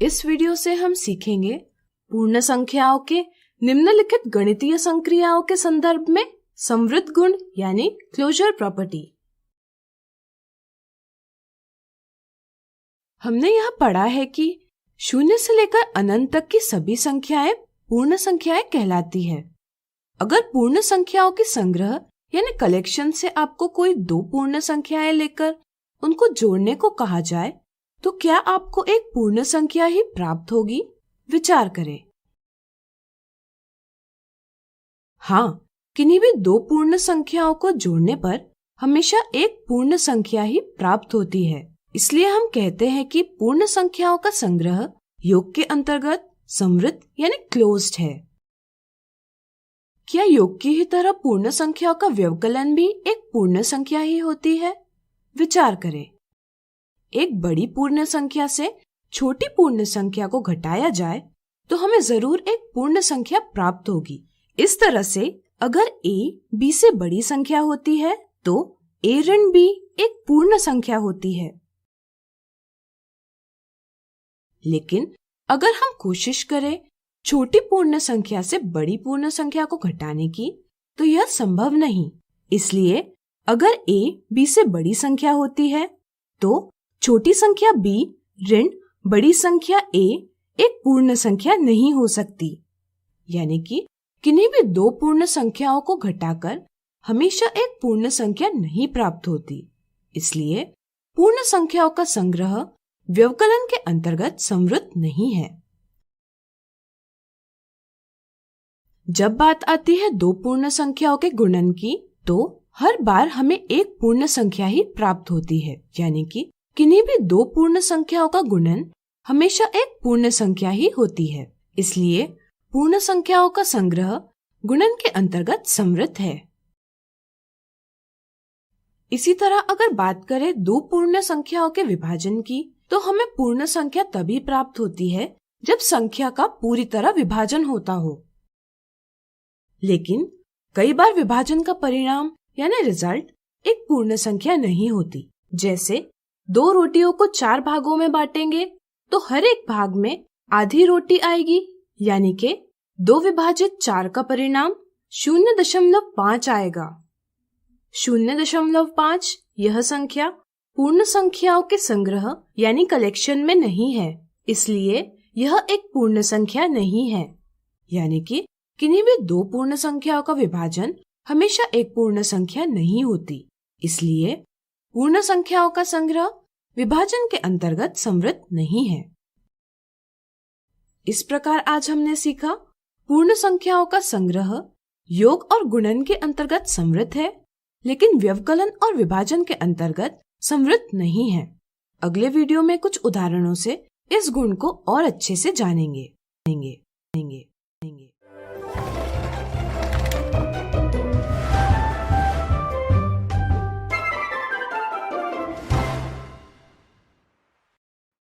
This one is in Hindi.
इस वीडियो से हम सीखेंगे पूर्ण संख्याओं के निम्नलिखित गणितीय संक्रियाओं के संदर्भ में समवृद्ध गुण यानी क्लोजर प्रॉपर्टी। हमने यह पढ़ा है कि 0 से लेकर अनंत तक की सभी संख्याएं पूर्ण संख्याएं कहलाती है। अगर पूर्ण संख्याओं की संग्रह यानी कलेक्शन से आपको कोई दो पूर्ण संख्याएं लेकर उनको जोड़ने को कहा जाए तो क्या आपको एक पूर्ण संख्या ही प्राप्त होगी? विचार करें। हाँ, किन्हीं भी दो पूर्ण संख्याओं को जोड़ने पर हमेशा एक पूर्ण संख्या ही प्राप्त होती है। इसलिए हम कहते हैं कि पूर्ण संख्याओं का संग्रह योग के अंतर्गत समवृद्ध यानी क्लोज्ड है। क्या योग की ही तरह पूर्ण संख्याओं का व्यवकलन भी एक पूर्ण संख्या ही होती है? विचार करें। एक बड़ी पूर्ण संख्या से छोटी पूर्ण संख्या को घटाया जाए तो हमें जरूर एक पूर्ण संख्या प्राप्त होगी। इस तरह से अगर a b से बड़ी संख्या होती है तो a ऋण b एक पूर्ण संख्या होती है। लेकिन अगर हम कोशिश करें छोटी पूर्ण संख्या से बड़ी पूर्ण संख्या को घटाने की तो यह संभव नहीं। इसलिए अगर a b से बड़ी संख्या होती है तो छोटी संख्या b ऋण बड़ी संख्या a एक पूर्ण संख्या नहीं हो सकती। यानी कि किन्हीं भी दो पूर्ण संख्याओं को घटाकर हमेशा एक पूर्ण संख्या नहीं प्राप्त होती। इसलिए पूर्ण संख्याओं का संग्रह व्यवकलन के अंतर्गत समवृद्ध नहीं है। जब बात आती है दो पूर्ण संख्याओं के गुणन की तो हर बार हमें एक पूर्ण संख्या ही प्राप्त होती है। यानी कि किन्हीं भी दो पूर्ण संख्याओं का गुणन हमेशा एक पूर्ण संख्या ही होती है। इसलिए पूर्ण संख्याओं का संग्रह गुणन के अंतर्गत समवृद्ध है। इसी तरह अगर बात करें दो पूर्ण संख्याओं के विभाजन की तो हमें पूर्ण संख्या तभी प्राप्त होती है जब संख्या का पूरी तरह विभाजन होता हो। लेकिन कई बार विभाजन का परिणाम यानी रिजल्ट एक पूर्ण संख्या नहीं होती। जैसे दो रोटियों को 4 भागों में बांटेंगे तो हर एक भाग में आधी रोटी आएगी, यानी कि 2 विभाजित 4 का परिणाम 0.5 आएगा। 0.5 यह संख्या पूर्ण संख्याओं के संग्रह यानी कलेक्शन में नहीं है, इसलिए यह एक पूर्ण संख्या नहीं है। यानी कि किन्हीं भी दो पूर्ण संख्याओं का विभाजन हमेशा एक पूर्ण संख्या नहीं होती। इसलिए पूर्ण संख्याओं का संग्रह विभाजन के अंतर्गत समवृद्ध नहीं है। इस प्रकार आज हमने सीखा पूर्ण संख्याओं का संग्रह योग और गुणन के अंतर्गत समवृद्ध है, लेकिन व्यवकलन और विभाजन के अंतर्गत समवृद्ध नहीं है। अगले वीडियो में कुछ उदाहरणों से इस गुण को और अच्छे से जानेंगे।